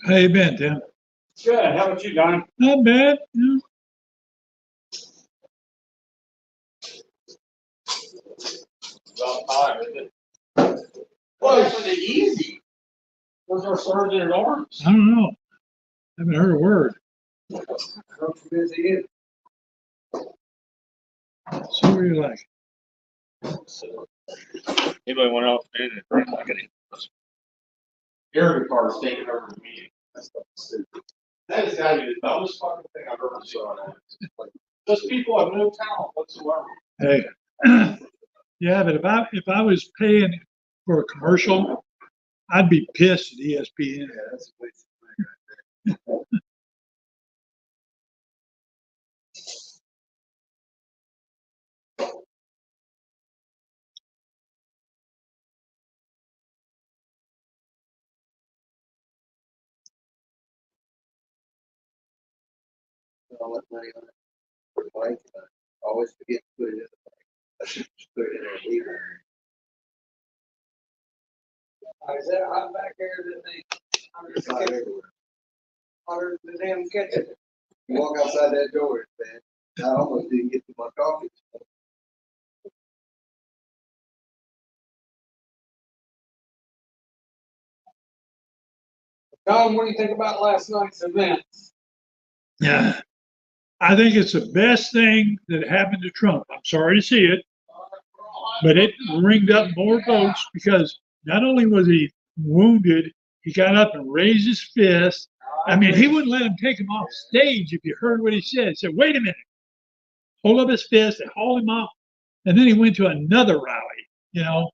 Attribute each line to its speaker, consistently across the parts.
Speaker 1: How you been, Tim?
Speaker 2: Good. How about you, Don?
Speaker 1: Not bad. Yeah.
Speaker 2: About time, isn't it? Well, it's pretty easy. Where's our sergeant at arms?
Speaker 1: I don't know. Haven't heard a word.
Speaker 2: How busy is?
Speaker 1: So what do you like?
Speaker 2: Anybody want else to do it? Area car is taking over the meeting. That's stupid. That is gotta be the dumbest fucking thing I've ever saw. Those people have no talent whatsoever.
Speaker 1: Hey, yeah, but if I was paying for a commercial, I'd be pissed at ESPN.
Speaker 2: Yeah, that's a waste of money right there. I'll let money on it. For the bike, I always forget to put it in the bike. I should just put it in a heater. Is that hot back there? It's hot everywhere. Hotter than the damn kitchen. You walk outside that door, man. I almost didn't get to my coffee. Don, what do you think about last night's event?
Speaker 1: Yeah, I think it's the best thing that happened to Trump. I'm sorry to see it, but it ringed up more votes because not only was he wounded, he got up and raised his fist. I mean, he wouldn't let him take him off stage if you heard what he said. He said, wait a minute, hold up his fist and haul him off. And then he went to another rally, you know.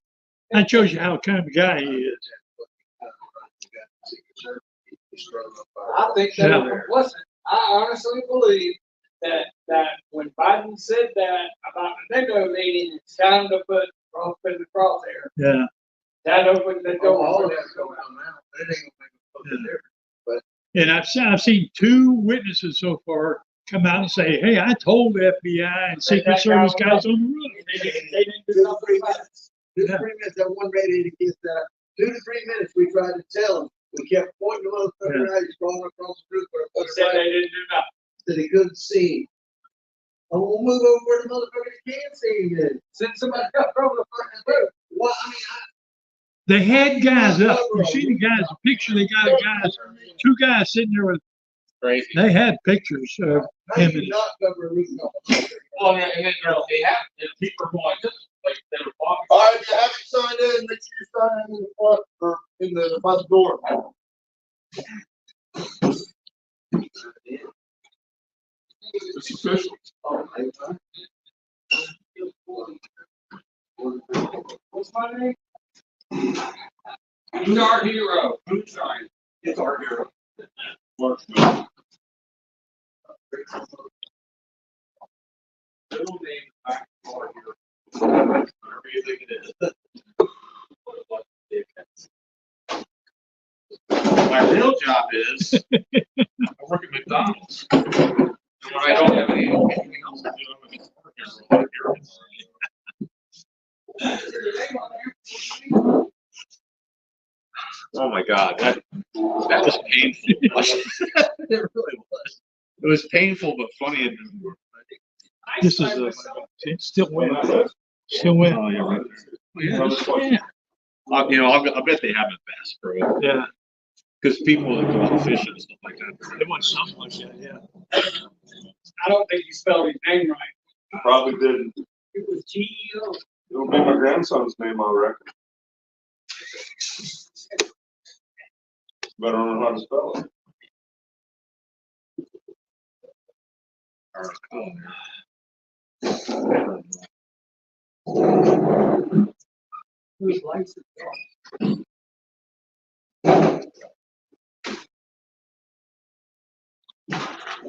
Speaker 1: That shows you how kind of a guy he is.
Speaker 3: I think that, listen, I honestly believe that when Biden said that about the negotiating, it's time to put Trump in the crosshair.
Speaker 1: Yeah.
Speaker 3: That opened the door.
Speaker 2: All of that's going on now. It ain't gonna make a difference. But
Speaker 1: And I've seen two witnesses so far come out and say, hey, I told the FBI and Secret Service guys on the roof.
Speaker 3: They didn't do nothing about it.
Speaker 2: 2 to 3 minutes, I wasn't ready to get that. 2 to 3 minutes, we tried to tell him. We kept pointing the motherfucker out. He's crawling across the roof.
Speaker 3: They said they didn't do nothing.
Speaker 2: That he couldn't see. I will move over where the motherfuckers can see him. Then send somebody up over the fucking roof. Well, I mean,
Speaker 1: They had guys up. You see the guys, the picture, they got guys, two guys sitting there with
Speaker 2: crazy.
Speaker 1: They had pictures of him. And,
Speaker 2: Well, and then they have, and people are going, just like they were walking.
Speaker 4: All right, if you haven't signed in, make sure you sign in the front or in the by the door. It's official.
Speaker 3: What's my name? Who's our hero? Who's our?
Speaker 4: It's our hero.
Speaker 2: Middle name back or here. Whatever you think it is. My real job is I work at McDonald's. And when I don't have anything else to do, I'm a worker. Oh my God, that was painful. It really was. It was painful but funny.
Speaker 1: this is still winning. Still winning.
Speaker 2: Oh, yeah, right there. Yeah. I bet they have it Bass Pro.
Speaker 1: Yeah.
Speaker 2: Because people that go out fishing and stuff like that.
Speaker 1: They want something like that. Yeah.
Speaker 3: I don't think you spelled his name right.
Speaker 4: Probably didn't.
Speaker 3: It was GEO.
Speaker 4: It'll be my grandson's name, I reckon. But I don't know how to spell it.
Speaker 3: Whose license?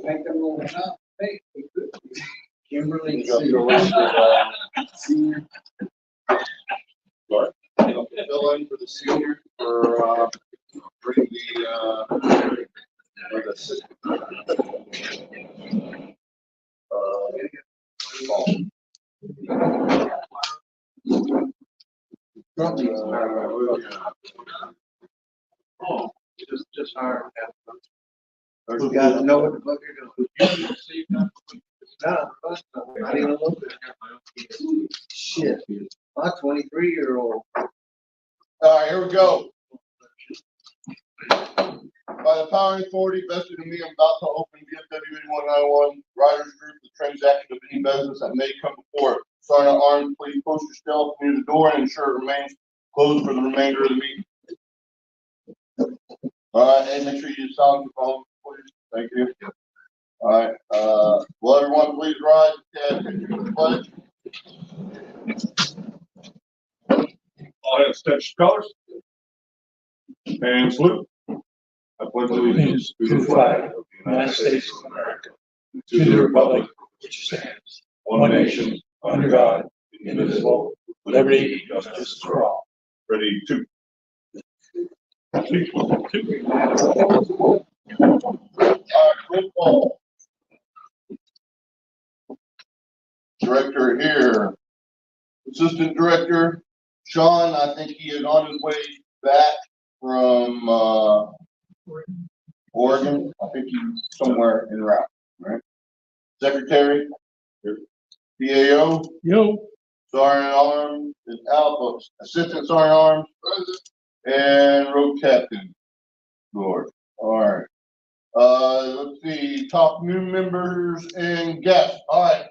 Speaker 3: Make them all up. Hey, Kimberly.
Speaker 4: Senior. What? Fill in for the senior for bring the assistant.
Speaker 2: Oh, just hire.
Speaker 5: You guys know what the fuck you're doing. Nah, I didn't even look at it. Shit, my 23-year-old.
Speaker 4: All right, here we go. By the power and authority vested in me, I'm about to open VFW 8191 Riders Group, the transaction of any business that may come before it. Sergeant Arms, please post yourself near the door and ensure it remains closed for the remainder of the meeting. All right, and make sure you sign the phone, please. Thank you. All right, will everyone please rise and continue the pledge?
Speaker 6: All have stretched colors and salute. I pledge allegiance to the flag of the United States of America, to the republic which stands one nation under God, indivisible, with liberty and justice for all. Ready to.
Speaker 4: All right, roll call. Director here. Assistant Director Sean, I think he is on his way back from Oregon. I think he's somewhere en route, right? Secretary, PAO,
Speaker 1: Yo.
Speaker 4: Sergeant Arms is Alpha, Assistant Sergeant Arms, and Road Captain Lord. All right. Let's see, top new members and guests. All right.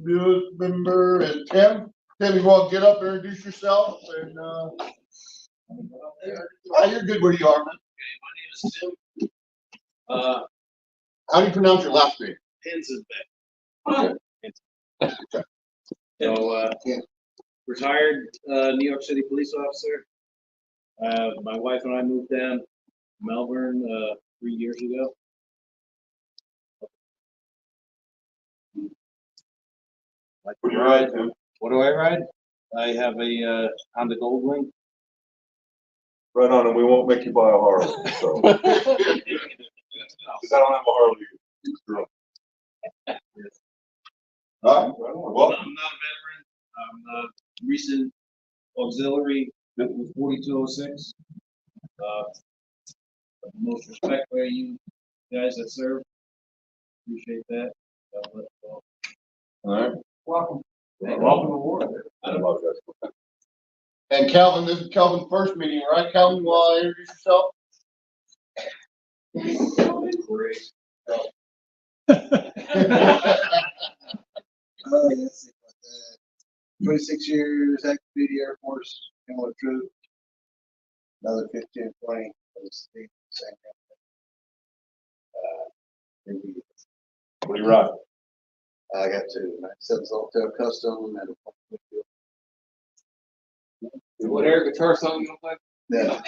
Speaker 4: Newest member is Tim. Tim, you want to get up and introduce yourself? And you're good where you are, man.
Speaker 7: Okay, my name is Tim.
Speaker 4: How do you pronounce your last name?
Speaker 7: Pinsenbeck. So, retired New York City police officer. My wife and I moved down to Melbourne 3 years ago.
Speaker 6: What do you ride, Tim?
Speaker 7: What do I ride? I have a Honda Goldwing.
Speaker 6: Right on, and we won't make you buy a Harley, so. Because I don't have a Harley.
Speaker 4: All right.
Speaker 6: Well,
Speaker 7: I'm not a veteran. I'm a recent auxiliary with 4206. Most respect for you guys that serve. Appreciate that. God bless you all.
Speaker 4: All right.
Speaker 3: Welcome.
Speaker 6: welcome aboard. I love that.
Speaker 4: And Calvin, this is Calvin's first meeting, right? Calvin, you want to introduce yourself?
Speaker 7: Great.
Speaker 5: Let's see about that. 26 years active duty Air Force, with troop. Another 15, 20. Same thing.
Speaker 6: What do you ride?
Speaker 5: I got two. 97 Hotel Custom and
Speaker 3: What air guitar song you gonna play?
Speaker 5: yeah.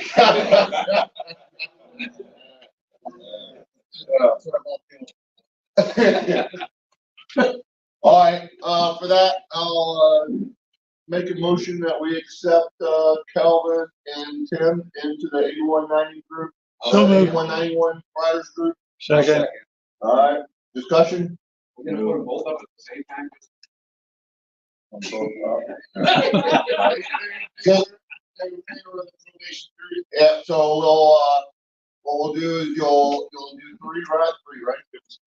Speaker 4: All right, for that, I'll, make a motion that we accept, Calvin and Tim into the 8190 group.
Speaker 1: So moved.
Speaker 4: 8191 Riders group.
Speaker 1: Second.
Speaker 4: All right, discussion?
Speaker 3: We're gonna put them both up at the same time.
Speaker 4: Yeah, so we'll, what we'll do is you'll do three, right?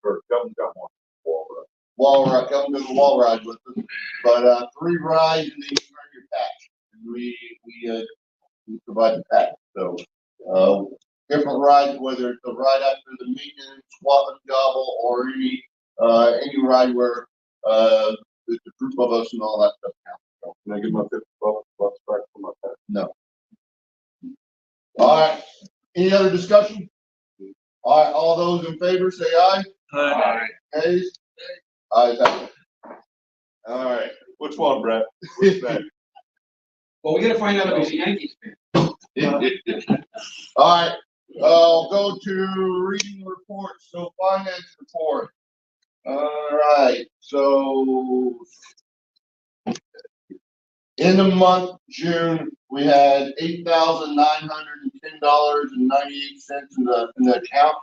Speaker 6: Or Kelvin got one.
Speaker 4: Wall ride, come to the wall ride with us, but, 3 rides and then you earn your patch. And we provide the patch, so, different rides, whether it's a ride after the maintenance, swap and gobble, or any ride where, it's a group of us and all that stuff counts. So,
Speaker 6: Can I get my 50 bucks back for my pet?
Speaker 4: no. All right, any other discussion? All right, all those in favor, say aye. Ayes? Ayes have it. All right.
Speaker 6: Which one, Brett? Which next?
Speaker 3: Well, we gotta find out if he's a Yankees fan.
Speaker 4: All right, I'll go to reading reports, so finance report. All right, so in the month June, we had $8,910.98 in the account.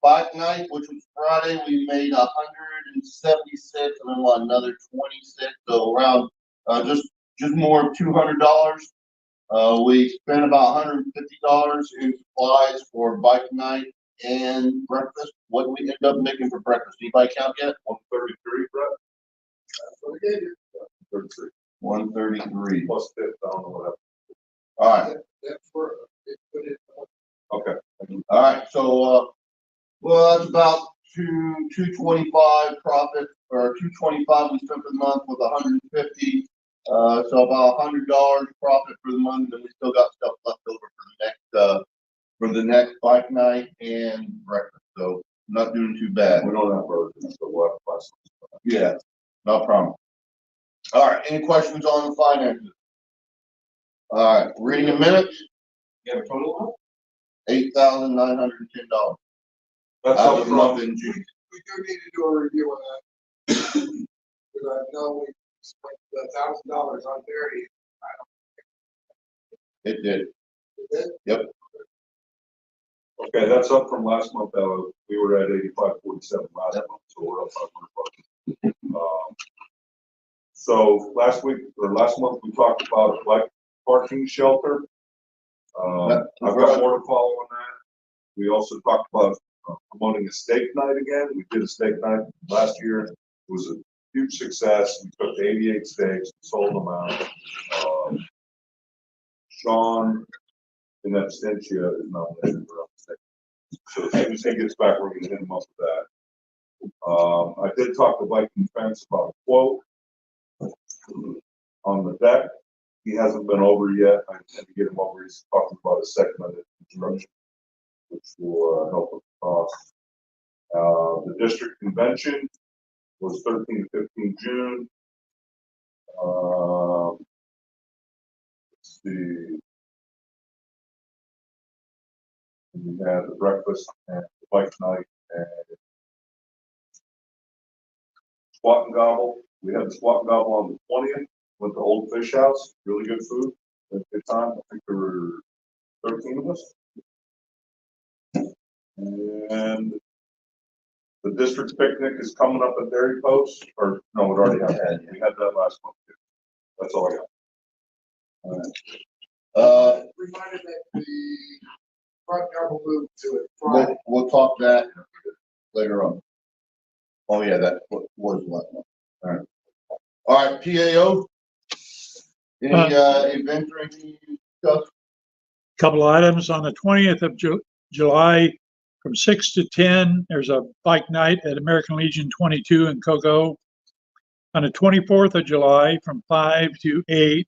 Speaker 4: Fight night, which was Friday, we made 176, and then another 26, so around just more of $200. We spent about $150 in supplies for bike night and breakfast. What did we end up making for breakfast? Anybody count yet?
Speaker 6: 133, Brett?
Speaker 4: That's what we did.
Speaker 6: 33.
Speaker 4: 133.
Speaker 6: Plus 5, I don't know what happened.
Speaker 4: All right.
Speaker 3: That's where it put it.
Speaker 6: Okay.
Speaker 4: All right. So, well, that's about 225 profit, or 225 we spent for the month with 150. So about $100 profit for the month, and we still got stuff left over for the next bike night and breakfast. So not doing too bad.
Speaker 6: We don't have burgers, so we'll have to buy some.
Speaker 4: Yeah, no problem. All right, any questions on the finances? All right, reading the minutes,
Speaker 3: You have a total of?
Speaker 4: $8,910.
Speaker 6: That's
Speaker 4: Out
Speaker 6: up
Speaker 4: of the month
Speaker 6: from,
Speaker 4: in June.
Speaker 8: We do need to do a review on that. Because I know we spent $1,000 on dairy.
Speaker 4: It did.
Speaker 8: Did
Speaker 6: okay, that's up from last month. We were at 85.47 last month, so we're up 500 bucks. So last month, we talked about a bike parking shelter. I've got more to follow on that. We also talked about promoting a steak night again. We did a steak night last year. It was a huge success. We cooked 88 steaks, sold them out. Sean in absentia is nominated for steak. So as soon as he gets back, we're gonna hit him up with that. I did talk to Viking Fence about a quote on the deck. He hasn't been over yet. I intend to get him over. He's talking about a segmented construction, which will help with the cost. The district convention was 13 to 15 June. Let's see. We had the breakfast and the bike night and squat and gobble. We had the squat and gobble on the 20th. Went to Old Fish House. Really good food. Had a good time. I think there were 13 of us. And the district picnic is coming up at Dairy Post, or no, it already happened. We had that last month too. That's all I got.
Speaker 4: All right.
Speaker 8: Reminded that the front double moved to it Friday.
Speaker 4: We'll talk that later on. Oh yeah, that was last one. All right. All right, PAO. Any events or anything stuff?
Speaker 1: Couple of items on the 20th of July, from 6 to 10, there's a bike night at American Legion 22 in Cocoa. On the 24th of July, from 5 to 8,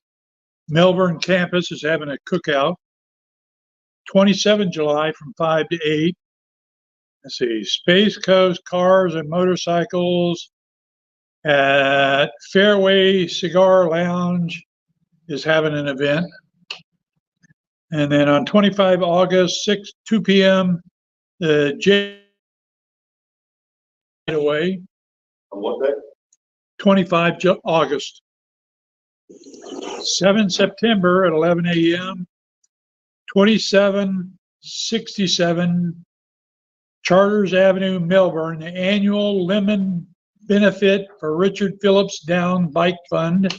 Speaker 1: Melbourne campus is having a cookout. 27th July, from 5 to 8. Let's see, Space Coast Cars and Motorcycles at Fairway Cigar Lounge is having an event. And then on 25 August, 2 p.m., the J away.
Speaker 6: On what day?
Speaker 1: 25 August. 7 September at 11 a.m. 2767 Charters Avenue, Melbourne, the annual lemon benefit for Richard Phillips Down Bike Fund.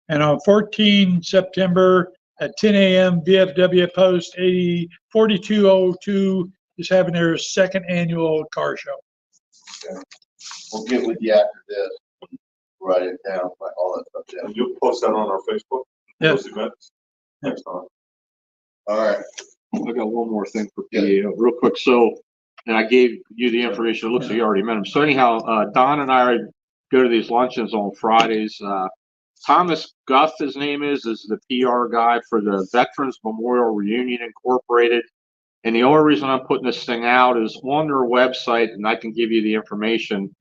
Speaker 1: And on 14 September at 10 a.m., VFW Post 4202 is having their second annual car show.
Speaker 4: Okay. We'll get with you after this. Write it down, like all that stuff down.
Speaker 6: And you'll post that on our Facebook?
Speaker 1: Yeah.
Speaker 6: Those events? Next time.
Speaker 4: All right.
Speaker 9: I got one more thing for PAO, real quick. So, and I gave you the information. It looks like you already met him. So anyhow, Don and I go to these luncheons on Fridays. Thomas Guth, his name is the PR guy for the Veterans Memorial Reunion Incorporated. And the only reason I'm putting this thing out is on their website, and I can give you the information.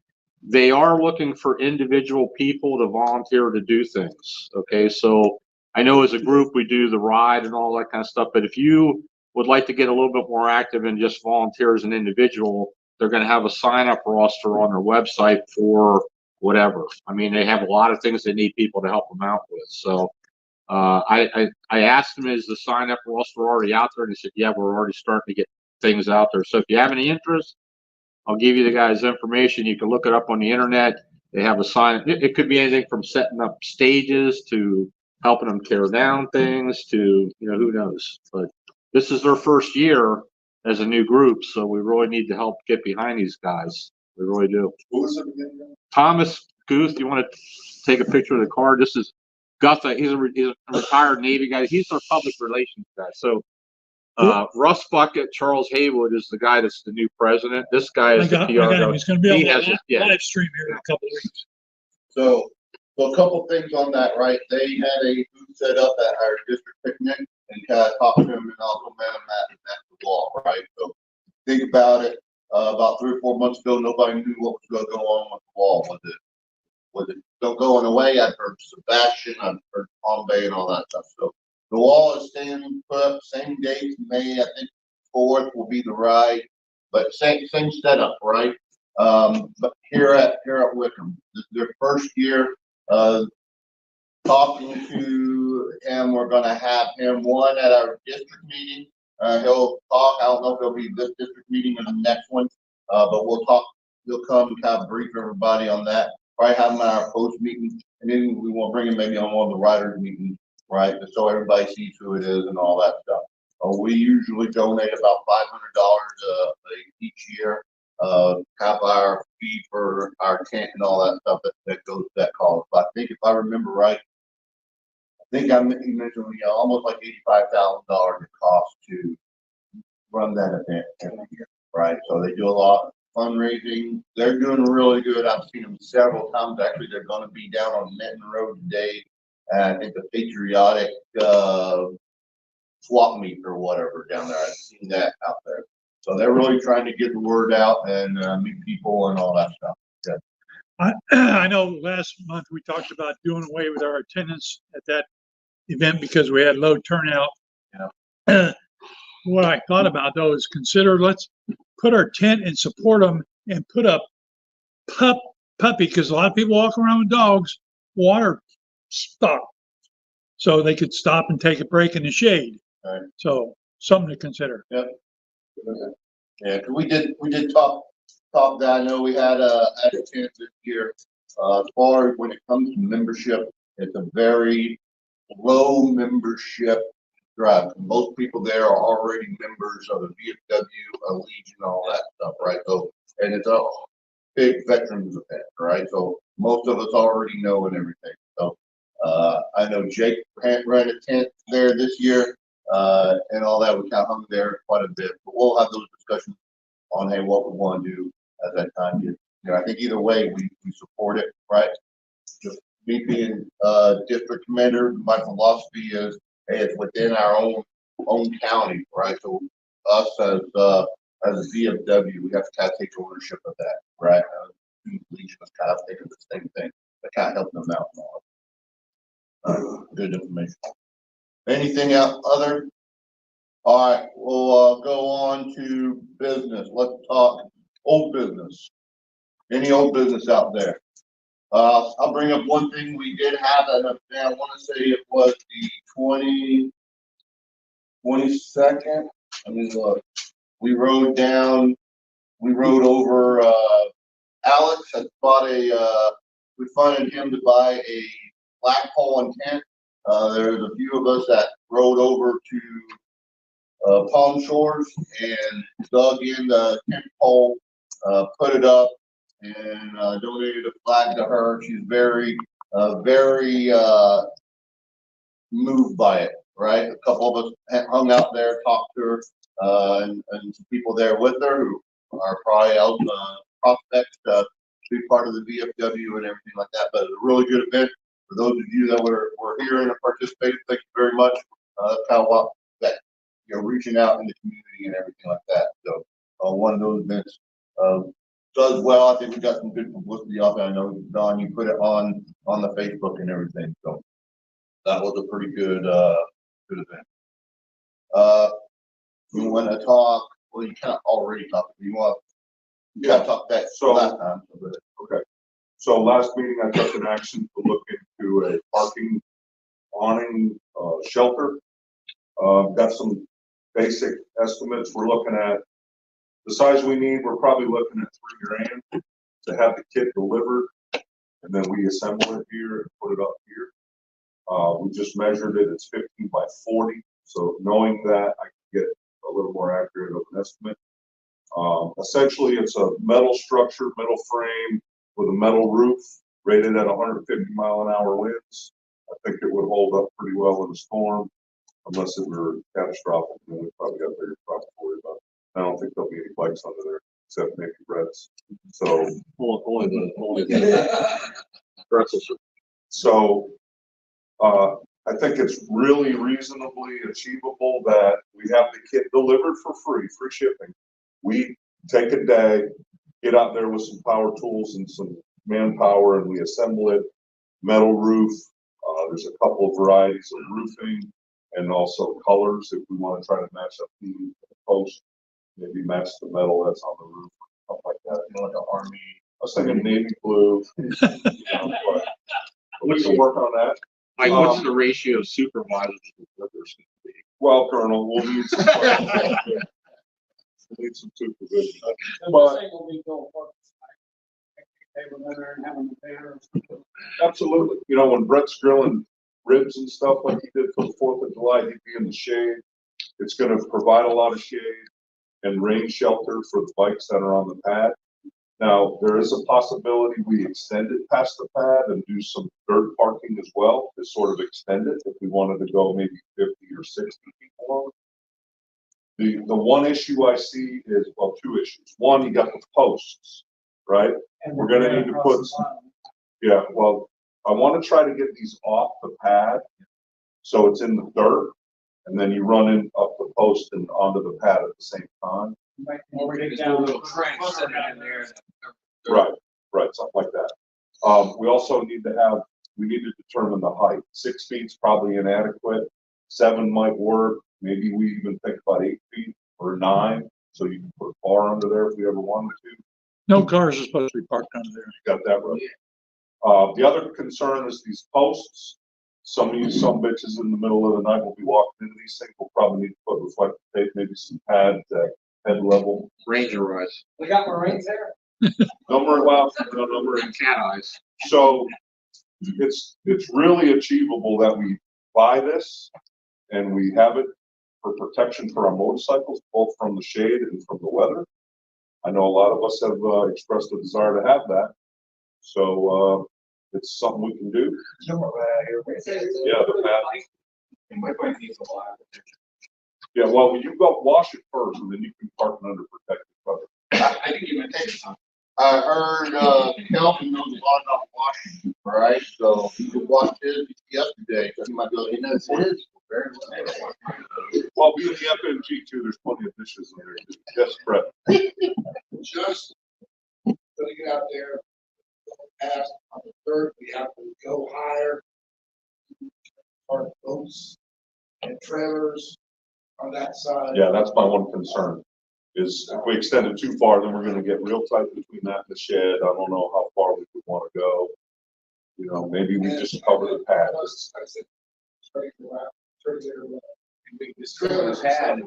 Speaker 9: They are looking for individual people to volunteer to do things. Okay, so I know as a group we do the ride and all that kind of stuff, but if you would like to get a little bit more active and just volunteer as an individual, they're going to have a sign-up roster on their website for whatever. I mean, they have a lot of things they need people to help them out with. So I asked them, is the sign-up roster already out there? And they said, yeah, we're already starting to get things out there. So if you have any interest, I'll give you the guys' information. You can look it up on the internet. They have a sign. It could be anything from setting up stages to helping them tear down things to, who knows. But this is their first year as a new group, so we really need to help get behind these guys. We really do.
Speaker 6: What was it again?
Speaker 9: Thomas Guth, you want to take a picture of the card? This is Guth. He's a retired Navy guy. He's our public relations guy. So Russ Bucket, Charles Haywood is the guy that's the new president. This guy is the PR guy.
Speaker 1: He's going to be on the live stream here in a couple of weeks.
Speaker 4: So a couple things on that, right? They had a booth set up at our district picnic and kind of talked to them and also met them at the wall, right? So think about it. About 3 or 4 months ago, nobody knew what was going to go on with the wall. Was it still going away? I've heard Sebastian, I've heard Palm Bay and all that stuff. So the wall is staying put up, same date, May, I think 4th will be the ride, but same setup, right? But here at Wickham, this is their first year. Talking to him, we're going to have him one at our district meeting. He'll talk. I don't know if it'll be this district meeting or the next one, but we'll talk. He'll come and kind of brief everybody on that. Probably have him at our post meeting, and then we want to bring him maybe on one of the riders meetings, right? Just so everybody sees who it is and all that stuff. We usually donate about $500 each year. Have our fee for our tent and all that stuff that goes to that cost. But I think if I remember right, I think he mentioned almost like $85,000 it costs to run that event every year, right? So they do a lot of fundraising. They're doing really good. I've seen them several times. Actually, they're going to be down on Minton Road today. I think the patriotic swap meet or whatever down there. I've seen that out there. So they're really trying to get the word out and meet people and all that stuff. Yeah.
Speaker 1: I know last month we talked about doing away with our attendance at that event because we had low turnout. Yeah. What I thought about though is consider let's put our tent and support them and put up puppy because a lot of people walk around with dogs, water stop. So they could stop and take a break in the shade.
Speaker 4: Right.
Speaker 1: So something to consider.
Speaker 4: Yep. Yeah, we did talk that. I know we had a chance this year. As far as when it comes to membership, it's a very low membership drive. Most people there are already members of the VFW, Legion, all that stuff, right? So, and it's a big veterans event, right? So most of us already know and everything. So I know Jake ran a tent there this year. and all that. We kind of hung there quite a bit, but we'll have those discussions on, hey, what we want to do at that time. You know, I think either way, we support it, right? Just me being, district commander, my philosophy is, hey, it's within our own county, right? So us as a VFW, we have to kind of take ownership of that, right? Legion is kind of thinking the same thing, but kind of help them out more. Good information. Anything else other? All right, we'll go on to business. Let's talk old business. Any old business out there? I'll bring up one thing we did have, and I want to say it was the 22nd. I mean, look, we rode over, Alex had bought we funded him to buy a flagpole and tent. There's a few of us that rode over to Palm Shores and dug in the tent pole, put it up, and donated a flag to her. She's very moved by it, right? A couple of us hung out there, talked to her, and some people there with her who are probably out prospects to be part of the VFW and everything like that. But it was a really good event. For those of you that were here and participated, thank you very much. That's kind of what that, you know, reaching out in the community and everything like that. So one of those events does well. I think we got some good publicity off it. I know, Don, you put it on the Facebook and everything. So that was a pretty good good event. We want to talk. Well, you kind of already talked. You want to talk that
Speaker 6: So
Speaker 4: last time.
Speaker 6: okay. So last meeting, I took an action to look into a parking awning shelter. Got some basic estimates. We're looking at the size we need. We're probably looking at $3,000 to have the kit delivered, and then we assemble it here and put it up here. We just measured it. It's 15 by 40. So knowing that, I can get a little more accurate of an estimate. Essentially, it's a metal structure, metal frame with a metal roof, rated at 150-mile-an-hour winds. I think it would hold up pretty well in a storm, unless it were catastrophic. Then we probably got bigger problems to worry about. I don't think there'll be any bikes under there, except maybe Brett's. So
Speaker 9: Only the pretzels.
Speaker 6: So I think it's really reasonably achievable that we have the kit delivered for free shipping. We take a day, get out there with some power tools and some manpower, and we assemble it. Metal roof. There's a couple of varieties of roofing and also colors if we want to try to match up the post, maybe match the metal that's on the roof, stuff like that. You know, like an army. I was thinking navy blue. You know, but we can work on that.
Speaker 9: Like, what's the ratio of supervisors to workers?
Speaker 6: Well, Colonel, we'll need some. We need some supervision.
Speaker 3: But
Speaker 6: absolutely. You know, when Brett's grilling ribs and stuff like he did for the 4th of July, he'd be in the shade. It's going to provide a lot of shade and rain shelter for the bikes that are on the pad. Now, there is a possibility we extend it past the pad and do some dirt parking as well to sort of extend it if we wanted to go maybe 50 or 60 people on it. The one issue I see is, well, two issues. One, you got the posts, right? And we're going to need to put some, yeah, well, I want to try to get these off the pad so it's in the dirt, and then you run in up the post and onto the pad at the same time. Right, something like that. We also need to determine the height. 6 feet's probably inadequate. 7 might work. Maybe we even think about 8 feet or 9, so you can put a bar under there if we ever wanted to.
Speaker 1: No cars are supposed to be parked under there.
Speaker 6: You got that right. The other concern is these posts. Some of you, some bitches in the middle of the night will be walking into these things. We'll probably need to put reflective tape, maybe some pads at head level.
Speaker 9: Ranger eyes.
Speaker 3: We got Marines there.
Speaker 6: Number
Speaker 9: and cat eyes.
Speaker 6: So it's really achievable that we buy this and we have it for protection for our motorcycles, both from the shade and from the weather. I know a lot of us have expressed a desire to have that. So it's something we can do. Yeah, the pad. Yeah, well, you go wash it first and then you can park it under protected cover.
Speaker 2: I think you mentioned something.
Speaker 4: I heard, Kelvin knows a lot about washing, right? So he could wash his yesterday, so he might go, he knows his very well.
Speaker 6: Well, being the FMG too, there's plenty of dishes in there. Yes, Brett.
Speaker 8: Just gonna get out there, past on the third, we have to go higher. Our boats and trailers on that side.
Speaker 6: Yeah, that's my one concern, is if we extend it too far, then we're gonna get real tight between that and the shed. I don't know how far we would wanna go. You know, maybe we just cover the pad.
Speaker 8: I said, straight around, straight there.
Speaker 2: This trailer pad.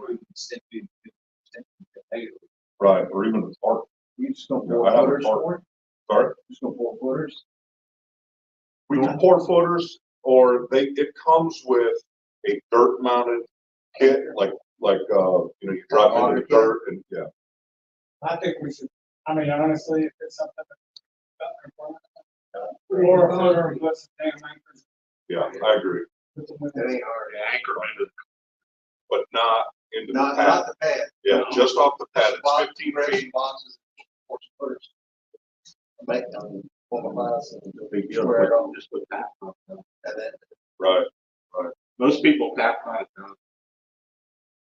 Speaker 6: Right, or even the park.
Speaker 5: You just gonna
Speaker 6: Yeah,
Speaker 5: pour
Speaker 6: I have a
Speaker 5: footers
Speaker 6: park.
Speaker 5: for it?
Speaker 6: Sorry?
Speaker 5: Just gonna pour footers?
Speaker 6: We can pour footers, or it comes with a dirt mounted kit, like, you drive into the dirt and, yeah.
Speaker 3: I think we should, I mean, honestly, if it's something. Or a footer with some damn anchors.
Speaker 6: Yeah, I agree,
Speaker 5: That ain't hard.
Speaker 6: anchor into, but not into the
Speaker 5: Not
Speaker 6: pad.
Speaker 5: the pad.
Speaker 6: Yeah, just off the pad, it's
Speaker 5: Box,
Speaker 6: 15
Speaker 5: fresh
Speaker 6: feet.
Speaker 5: boxes, footers. Make them, form a box and
Speaker 9: Big deal,
Speaker 5: square it off.
Speaker 9: just with that.
Speaker 5: And then
Speaker 6: Right,
Speaker 9: Most people pack on it now.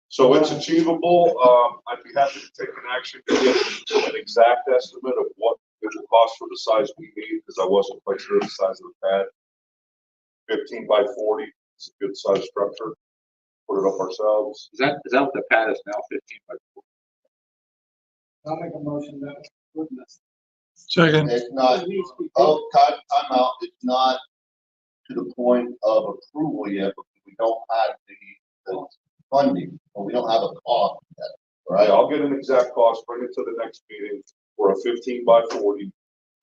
Speaker 6: so it's achievable. I'd be happy to take an action to get an exact estimate of what it will cost for the size we need, because I wasn't quite sure the size of the pad. 15 by 40, it's a good size structure. Put it up ourselves.
Speaker 9: Is that what the pad is now, 15 by 4?
Speaker 3: I'll make a motion that, goodness.
Speaker 1: Second,
Speaker 4: It's not, time out, it's not to the point of approval yet, because we don't have the funding, or we don't have a cost yet,
Speaker 6: Right,
Speaker 4: right?
Speaker 6: I'll get an exact cost, bring it to the next meeting for a 15 by 40.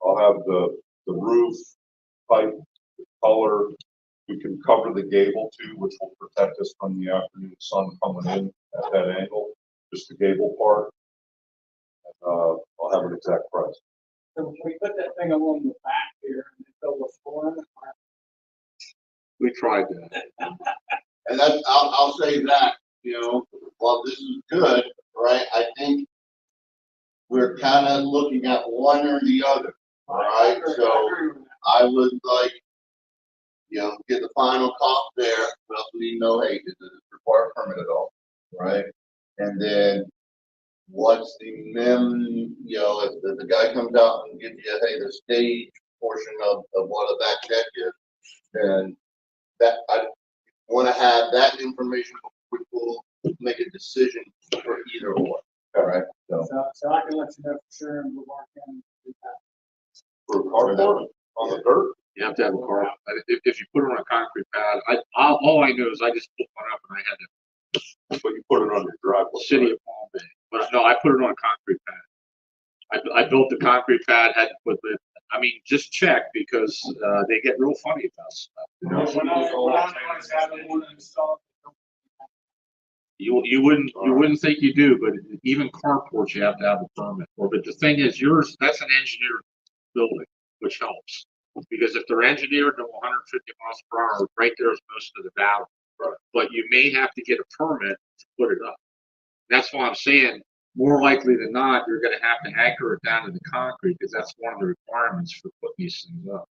Speaker 6: I'll have the roof, pipe, color. We can cover the gable too, which will protect us from the afternoon sun coming in at that angle, just the gable part. I'll have an exact price.
Speaker 3: So can we put that thing along the back here and then fill with flooring?
Speaker 9: We tried that.
Speaker 4: And that's, I'll say that, while this is good, right, I think we're kind of looking at one or the other, all right? So I would like, get the final cost there, but also we know, hey, does it require a permit at all, right? And then what's the if the guy comes out and gives you, hey, the stage portion of what a back deck is, then that, I want to have that information before we'll make a decision for either or, all right? So,
Speaker 3: So I can let you know for sure and we'll work in.
Speaker 6: For a carport on the dirt,
Speaker 9: You have to have a car. If you put it on a concrete pad, all I know is I just put one up and I had
Speaker 6: but you put it on your driveway.
Speaker 9: the city of Palm Bay. But no, I put it on a concrete pad. I built the concrete pad, had to put the, I mean, just check because they get real funny about stuff.
Speaker 3: When I was having one installed.
Speaker 9: You wouldn't think you do, but even carports you have to have a permit for. But the thing is, yours, that's an engineered building, which helps. Because if they're engineered to 150 miles per hour, right there is most of the battle.
Speaker 6: Right.
Speaker 9: But you may have to get a permit to put it up. That's why I'm saying, more likely than not, you're gonna have to anchor it down to the concrete, because that's one of the requirements for putting these things up.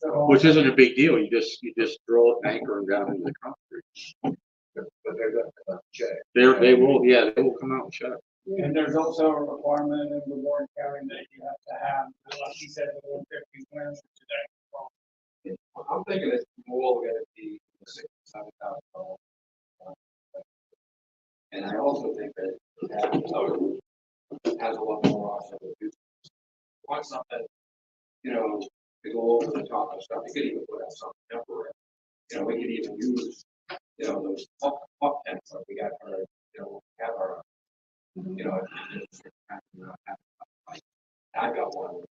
Speaker 3: So,
Speaker 9: Which isn't a big deal, you just drill it and anchor them down into the concrete.
Speaker 5: But they're gonna check.
Speaker 9: They will come out and check.
Speaker 3: and there's also a requirement in the Warren County that you have to have, like he said, the 150 wins today.
Speaker 2: I'm thinking it's more gonna be $6,000-$7,000. And I also think that it has a lot more options. Want something, to go over the top of stuff, you could even put out something temporary. We could even use, those pop tents like we got our, have our, I got one.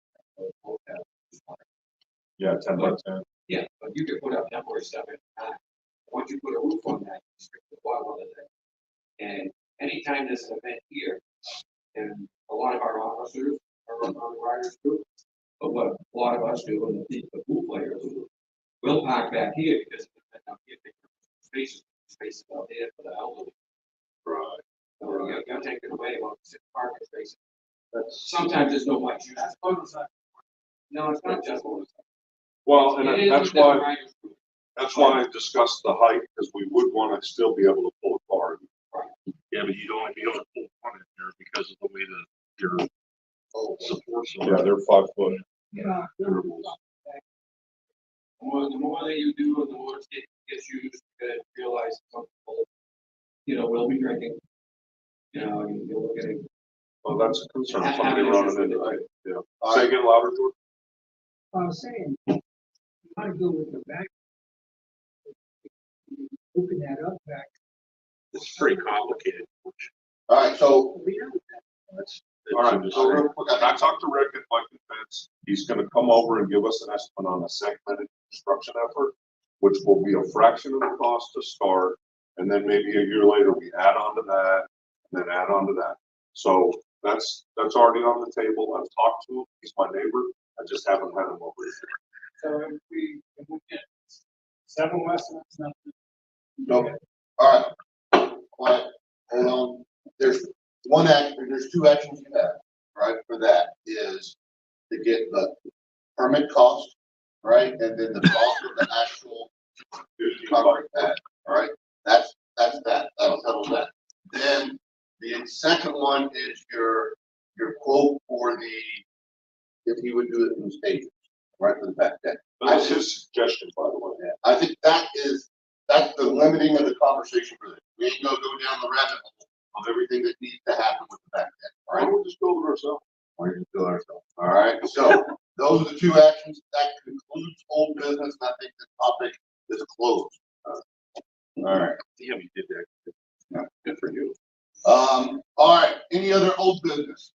Speaker 6: Yeah, 10 by 10.
Speaker 2: Yeah, but you could put up temporary stuff in the back. Once you put a roof on that, you strip the bottom of it. And anytime there's an event here, and a lot of our officers are on the riders too, but what a lot of us do, and the pool players do, we'll park back here because spaces out there for the elderly.
Speaker 10: sometimes there's no white shoes. No, it's not just motorcycle.
Speaker 6: Well, and
Speaker 10: It is
Speaker 6: that's
Speaker 10: with different
Speaker 6: why,
Speaker 10: riders.
Speaker 6: that's why I discussed the height, because we would want to still be able to pull a car.
Speaker 9: Yeah, but you'd only be able to pull one in there because of the way that your supports are.
Speaker 6: Yeah, they're 5 foot.
Speaker 10: Yeah. The more that you do, the more it gets used, to realize some people, will be drinking. And you're looking
Speaker 6: Well, that's a concern, somebody running into that, yeah. Say again louder, George.
Speaker 3: I was saying, you might go with the back. Open that up back.
Speaker 9: It's pretty complicated.
Speaker 4: All right, so,
Speaker 6: All right, so real quick, I talked to Rick at Mike Defense. He's gonna come over and give us an estimate on a segmented construction effort, which will be a fraction of the cost to start. And then maybe a year later, we add on to that, and then add on to that. So that's already on the table. I've talked to him. He's my neighbor. I just haven't had him over here.
Speaker 3: So if we get 7 estimates, nothing.
Speaker 4: no, all right. Quiet, hold on. There's there's 2 actions you have, right, for that is to get the permit cost, right, and then the cost of the actual concrete pad, all right? That's that, that'll settle that. Then the second one is your quote for if he would do it in stages, right, for the back deck.
Speaker 6: That's his suggestion, by the way.
Speaker 4: I think that's the limiting of the conversation for this. We ain't gonna go down the rabbit hole of everything that needs to happen with the back deck, all
Speaker 6: Why
Speaker 4: right?
Speaker 6: don't we just build it ourselves?
Speaker 4: We're just doing ourselves. All right, so those are the 2 actions. That concludes old business, and I think the topic is closed. All right.
Speaker 9: Damn, you did that.
Speaker 4: Yeah.
Speaker 9: Good for you.
Speaker 4: All right, any other old business?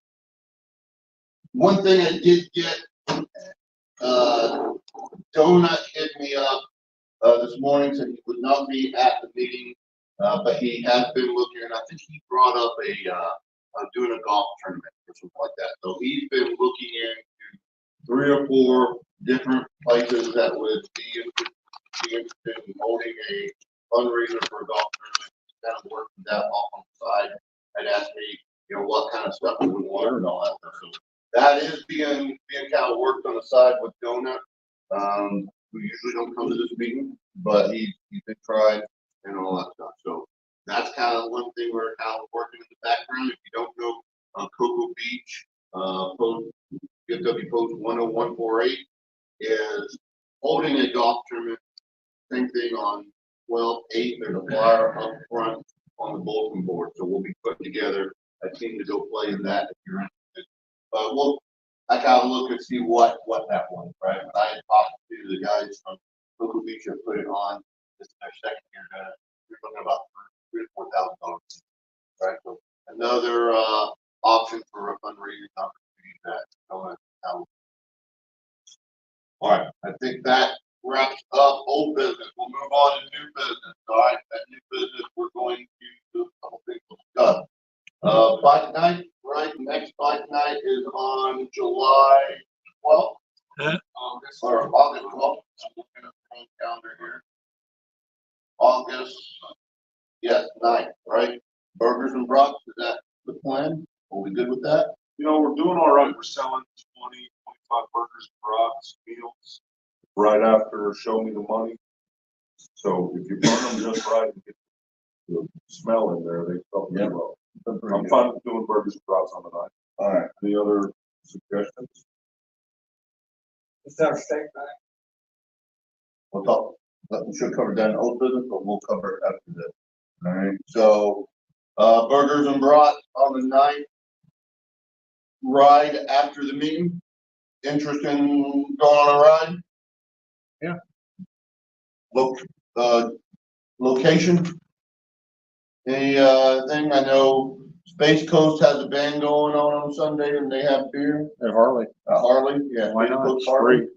Speaker 4: One thing I did get, Donut hit me up, this morning, said he would not be at the meeting, but he has been looking, and I think he brought up doing a golf tournament or something like that. So he's been looking into 3 or 4 different places that would be interested in holding a fundraiser for a golf tournament. He's kind of working that off on the side and asked me, what kind of stuff we would want and all that stuff. So that is being kind of worked on the side with Donut. We usually don't come to this meeting, but he's been tried and all that stuff. So that's kind of one thing we're kind of working in the background. If you don't know, Cocoa Beach, VFW post 10148 is holding a golf tournament. Same thing on 12/8. There's a flyer up front on the bulletin board. So we'll be putting together a team to go play in that if you're interested. But I gotta look and see what that was, right? But I had talked to the guys from Cocoa Beach that put it on. This is their second year doing it. We're looking about $3,000 to $4,000, right? So another option for a fundraising opportunity that going out. All right, I think that wraps up old business. We'll move on to new business. All right, that new business we're going to do a couple things to discuss. Bike night, right? Next bike night is on July 12th. Or August 12th. I'm looking at the wrong calendar here. August, yes, 9th, right? Burgers and brats, is that the plan? Are we good with that?
Speaker 6: We're doing all right. We're selling 20, 25 burgers, brats, meals right after Show Me the Money. So if you burn them just right and get the smell in there, they smell really well. I'm fine with doing burgers and brats on the night.
Speaker 4: All right.
Speaker 6: Any other suggestions?
Speaker 3: Is that a steak back?
Speaker 4: We'll talk, we should cover that in old business, but we'll cover it after this. All right, so, burgers and brats on the 9th. Ride after the meeting. Interest in going on a ride?
Speaker 9: Yeah.
Speaker 4: Location? Any, thing, I know Space Coast has a band going on Sunday and they have beer.
Speaker 9: At Harley.
Speaker 4: Harley, yeah.
Speaker 9: Why
Speaker 4: Space
Speaker 9: not?
Speaker 4: Coast
Speaker 9: It's
Speaker 4: Harley.
Speaker 9: free.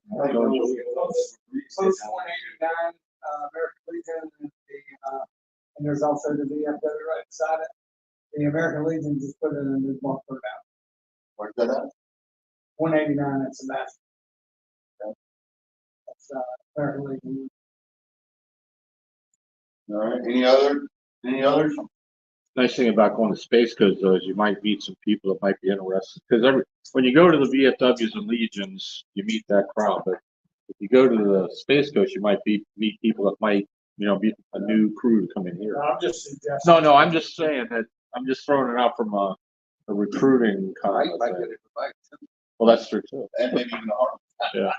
Speaker 3: Post 189, American Legion, and there's also the VFW right beside it. The American Legion just put it in the book for about
Speaker 4: Where's that at?
Speaker 3: 189 at Sebastian. That's American Legion.
Speaker 4: All right, any others?
Speaker 9: nice thing about going to Space Coast though is you might meet some people that might be interested. Because when you go to the VFWs and Legions, you meet that crowd. But if you go to the Space Coast, you might meet people that might, be a new crew to come in here.
Speaker 3: I'm just suggesting.
Speaker 9: No, I'm just saying that, I'm just throwing it out from a recruiting kind of thing. Well, that's true too.
Speaker 4: And maybe even harm.
Speaker 9: Yeah.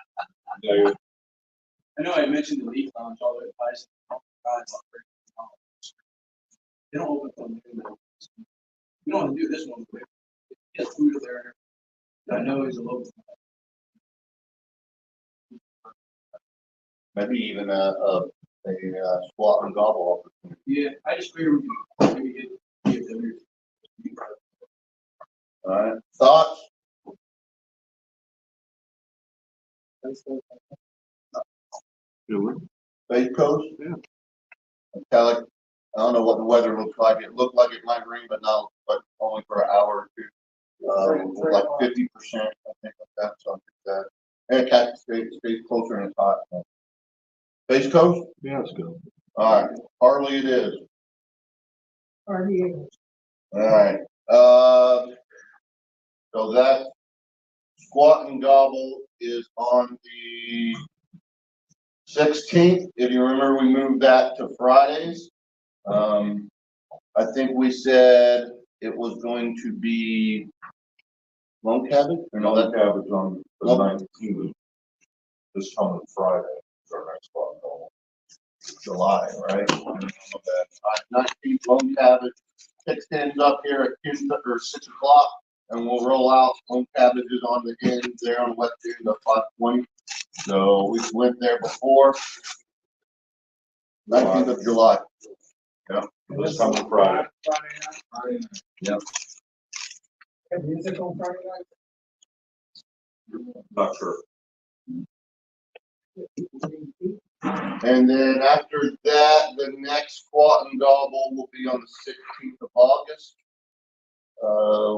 Speaker 10: I know I mentioned the lead lounge, all the advice. They don't open from you don't want to do this one quick. Get food there. I know he's a local.
Speaker 4: Maybe even a squat and gobble opportunity.
Speaker 10: Yeah, I just figured we could maybe get them.
Speaker 4: All right, thoughts? Space Coast?
Speaker 9: Yeah.
Speaker 4: Like, I don't know what the weather looks like. It looked like it might rain, but only for an hour or two. Like 50%, I think, like that, something like that. And Cat stays closer and it's hot. Space Coast?
Speaker 9: Yeah, it's good.
Speaker 4: All right, Harley it is.
Speaker 3: Harley.
Speaker 4: All right, so that squat and gobble is on the 16th. If you remember, we moved that to Fridays. I think we said it was going to be Lone Cabin, or no, that
Speaker 6: Cabin's on the 19th. This coming Friday is our next spot.
Speaker 4: July, right? 19th Lone Cabin, 610's up here at 10 or 6 o'clock, and we'll roll out. Lone Cabin is on the end there on the west end of 520. So we went there before. 19th of July.
Speaker 6: Yeah, this coming Friday.
Speaker 3: Friday night.
Speaker 4: Yep.
Speaker 3: Have music on Friday night?
Speaker 6: Not sure.
Speaker 4: And then after that, the next squat and gobble will be on the 16th of August.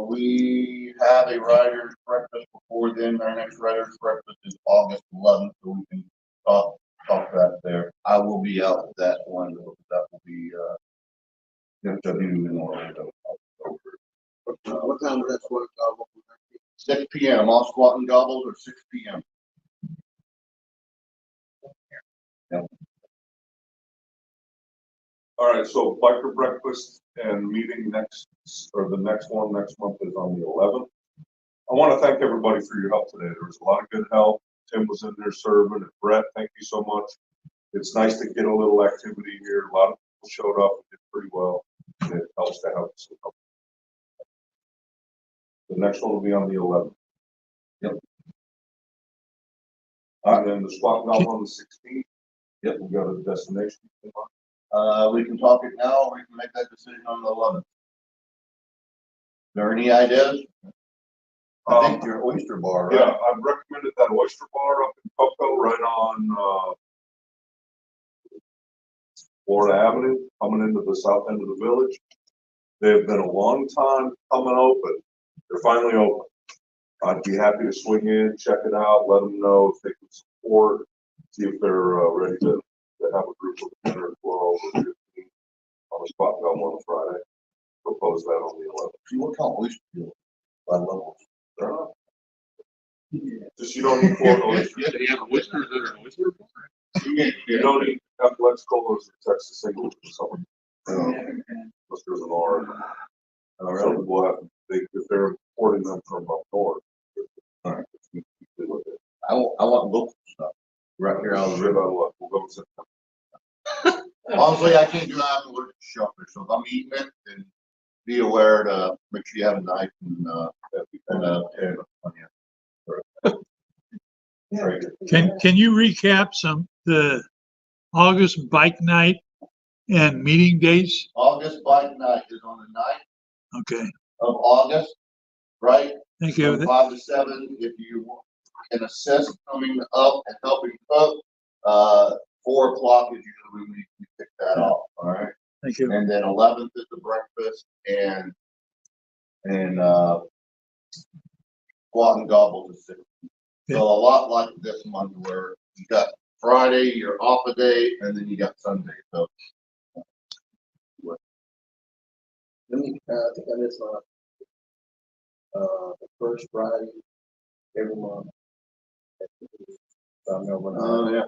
Speaker 4: We have a writer's breakfast before then. Our next writer's breakfast is August 11th, so we can talk that there. I will be out at that one. That will be VFW in Orlando.
Speaker 5: What time is that squat and gobble?
Speaker 4: 6 p.m. All squat and gobbles are 6 p.m. Yep.
Speaker 6: All right, so biker breakfast and meeting the next one next month is on the 11th. I want to thank everybody for your help today. There was a lot of good help. Tim was in there serving, and Brett, thank you so much. It's nice to get a little activity here. A lot of people showed up and did pretty well. It helps to have some help. The next one will be on the 11th.
Speaker 4: Yep.
Speaker 6: And then the squat golf on the 16th. Yep, we got a destination.
Speaker 4: We can talk it now, or we can make that decision on the 11th. There any ideas? I think your oyster bar, right?
Speaker 6: Yeah, I've recommended that oyster bar up in Cocoa, right on Florida Avenue, coming into the south end of the village. They've been a long time coming open. They're finally open. I'd be happy to swing in, check it out, let them know if they can support, see if they're ready to have a group of 10 or 12 or 15 on the spot golf on Friday. Propose that on the 11th.
Speaker 4: See what kind of oyster deal by levels.
Speaker 6: Just you don't need Florida oysters.
Speaker 9: They have oysters that are oyster.
Speaker 6: You don't need complex colas or Texas English or something. Oysters and ours. So we'll have, if they're importing them from up north.
Speaker 4: All right. I want local stuff right here out of the river.
Speaker 6: We'll go with September.
Speaker 4: Honestly, I can't do that. I have to look at the shopper. So if I'm eating it, then be aware to make sure you have a knife and
Speaker 1: Can you recap the August bike night and meeting dates?
Speaker 4: August bike night is on the 9th
Speaker 1: Okay,
Speaker 4: of August, right?
Speaker 1: thank you.
Speaker 4: From 5 to 7. If you can assist coming up and helping cook, 4 o'clock is usually when we pick that off. All right.
Speaker 1: Thank you.
Speaker 4: And then 11th is the breakfast and squat and gobbles is 6. So a lot like this month where you got Friday, you're off a day, and then you got Sunday. So
Speaker 5: Let me, I think I missed my, the first Friday every month. So I know when
Speaker 4: Oh, yeah.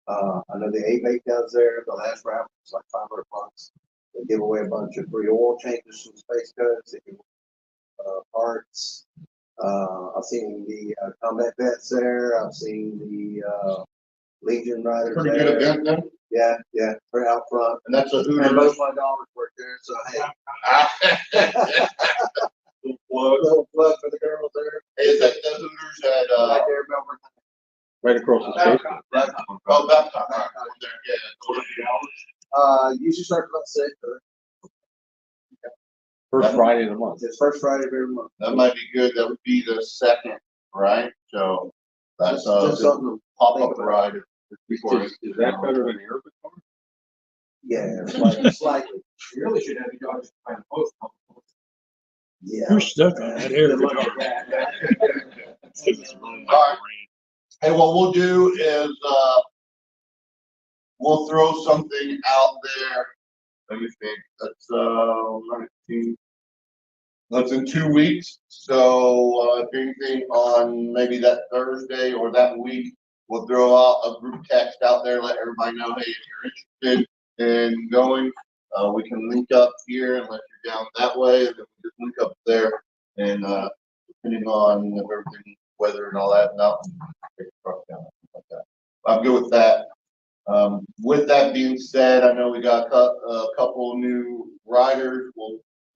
Speaker 5: I know the A-Bake does there, the last raffle was like $500. They give away a bunch of free oil changes from Space Coast, they give, parts. I've seen the, combat vets there, I've seen the, Legion riders
Speaker 4: Pretty good
Speaker 5: there.
Speaker 4: event then.
Speaker 5: Yeah, yeah, they're out front.
Speaker 4: And that's a
Speaker 5: And
Speaker 4: Hooters.
Speaker 5: most of my daughters work there, so hey,
Speaker 4: Plug.
Speaker 5: little plug for the girls there.
Speaker 4: Is that the Hooters at,
Speaker 5: Right there, Melbourne.
Speaker 9: Right across the street.
Speaker 4: oh, Babcock, right, there, yeah.
Speaker 5: Usually start about 6, or
Speaker 9: First Friday of the month.
Speaker 5: it's first Friday of every month.
Speaker 4: That might be good. That would be the second, right? So that's
Speaker 5: Just something to
Speaker 4: pop
Speaker 5: think
Speaker 4: up
Speaker 5: about.
Speaker 4: ride.
Speaker 9: Is that better than air?
Speaker 5: Yeah, slightly.
Speaker 10: You really should have your dogs find a post.
Speaker 5: Yeah.
Speaker 1: You're stuck on that air.
Speaker 4: All right. Hey, what we'll do is, we'll throw something out there. Let me think. That's, 19. That's in 2 weeks. So, if anything on maybe that Thursday or that week, we'll throw out a group text out there, let everybody know, hey, if you're interested in going, we can link up here unless you're down that way, and then we just link up there. And, depending on if everything, weather and all that, no, take the truck down, like that. I'm good with that. With that being said, I know we got a couple new riders.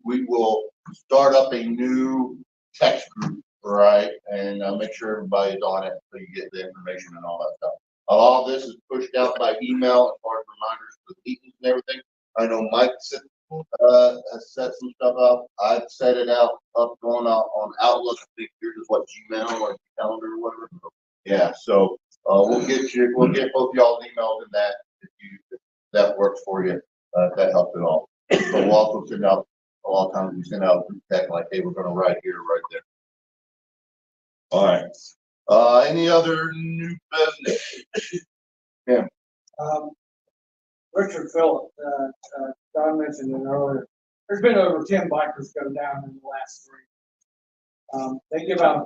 Speaker 4: We will start up a new text group, right? And make sure everybody's on it so you get the information and all that stuff. All this is pushed out by email as far as reminders for the meetings and everything. I know Mike has set some stuff up. I've set it out up going out on Outlook. I think yours is what, Gmail or calendar or whatever. Yeah, so we'll get both y'all's emails in that if that works for you. If that helps at all. But we'll also send out, a lot of times we send out group text like, hey, we're gonna ride here, right there. All right. Any other new business? Yeah.
Speaker 3: Richard Phillips, Don mentioned it earlier, there's been over 10 bikers go down in the last 3. They give out a $500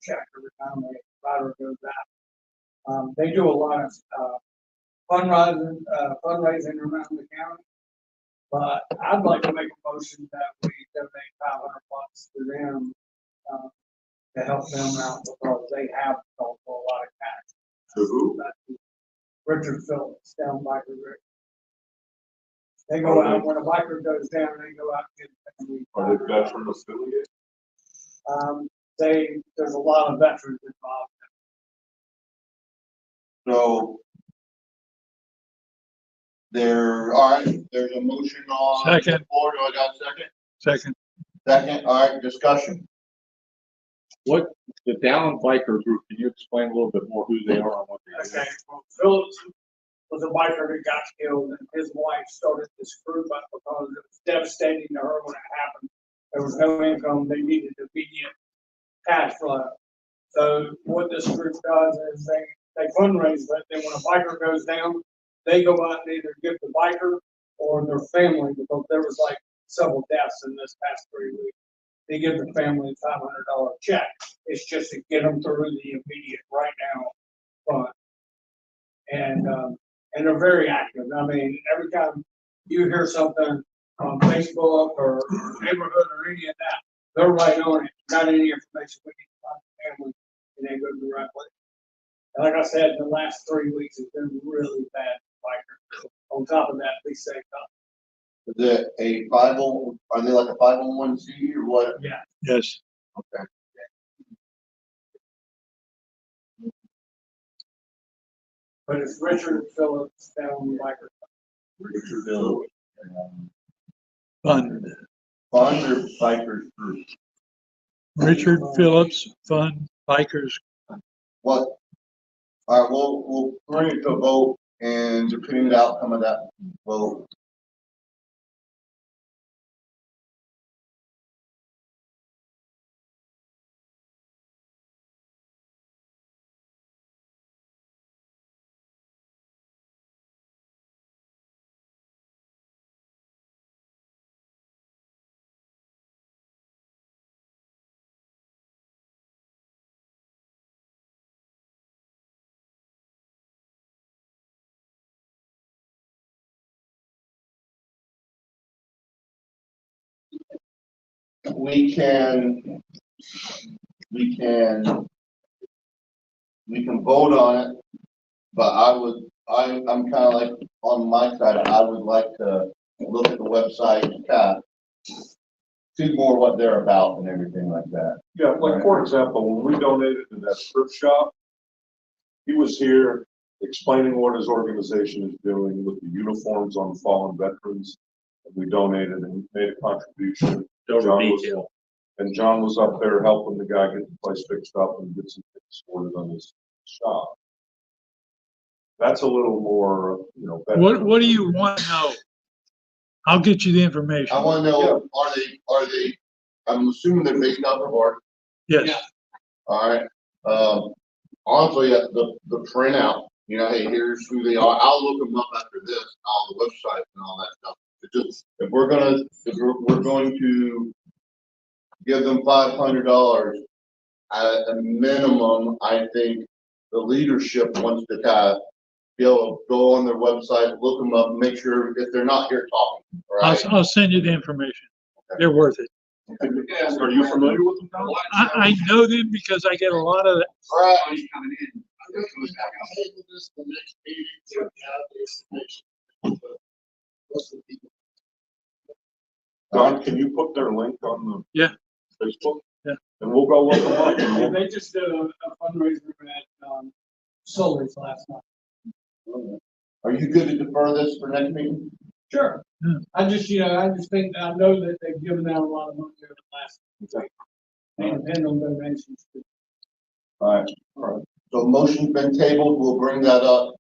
Speaker 3: check every time a rider goes out. They do a lot of, fundraising around the county. But I'd like to make a motion that we donate $500 to them, to help them out because they have called for a lot of cash.
Speaker 4: To who?
Speaker 3: Richard Phillips down Biker River. They go out, when a biker goes down, they go out and get family.
Speaker 6: Are they veteran affiliate?
Speaker 3: There's a lot of veterans involved.
Speaker 4: So all right, there's a motion on the
Speaker 1: Second.
Speaker 4: floor. Do I got a second?
Speaker 1: Second.
Speaker 4: Second, all right, discussion.
Speaker 9: What, the Down Biker Group, can you explain a little bit more who they are and what they do?
Speaker 3: Okay, well, Phillips was a biker that got killed, and his wife started this group up because it was devastating to her when it happened. There was no income, they needed immediate cash flow. So what this group does is they fundraise, but then when a biker goes down, they go out and either give the biker or their family, because there was like several deaths in this past 3 weeks. They give the family a $500 check. It's just to get them through the immediate right now fund. And they're very active. I mean, every time you hear something on Facebook or neighborhood or any of that, they're right on it. Got any information we need to find the family, and they go to the right place. And like I said, the last 3 weeks has been really bad for bikers. On top of that, they say
Speaker 4: Is it a 50? Are they like a 501c or what?
Speaker 3: yeah.
Speaker 1: Yes.
Speaker 4: Okay.
Speaker 3: But it's Richard Phillips down biker.
Speaker 4: Richard Phillips.
Speaker 1: Fund.
Speaker 4: Fund or bikers group?
Speaker 1: Richard Phillips Fund Bikers.
Speaker 4: What? All right, we'll bring it to a vote, and depending on the outcome of that vote, we can vote on it, but I'm kind of like, on my side, I would like to look at the website and see more what they're about and everything like that.
Speaker 6: Yeah, like for example, when we donated to that thrift shop, he was here explaining what his organization is doing with the uniforms on fallen veterans. And we donated and made a contribution. And John was up there helping the guy get the place fixed up and get some things sorted on his shop. That's a little more, you know.
Speaker 1: What do you want to know? I'll get you the information.
Speaker 4: I want to know, are they, I'm assuming they're based out of art.
Speaker 1: Yes.
Speaker 4: All right. Honestly, the printout, you know, hey, here's who they are. I'll look them up after this on the website and all that stuff. It's just, if we're going to give them $500 at a minimum, I think the leadership wants to kind of be able to go on their website, look them up, make sure if they're not here talking. Right?
Speaker 1: I'll send you the information. They're worth it.
Speaker 6: Are you familiar with them, Tom?
Speaker 1: I know them because I get a lot of
Speaker 4: Right.
Speaker 10: Coming in.
Speaker 6: Don, can you put their link on the Facebook?
Speaker 1: Yeah.
Speaker 6: And we'll go look them up.
Speaker 3: And they just did a fundraiser at, Solis last night.
Speaker 4: Are you good to defer this for next meeting?
Speaker 3: Sure.
Speaker 1: Yeah.
Speaker 3: I just think, I know that they've given out a lot of money over the last, and depend on donations.
Speaker 4: All right. So motion's been tabled. We'll bring that up,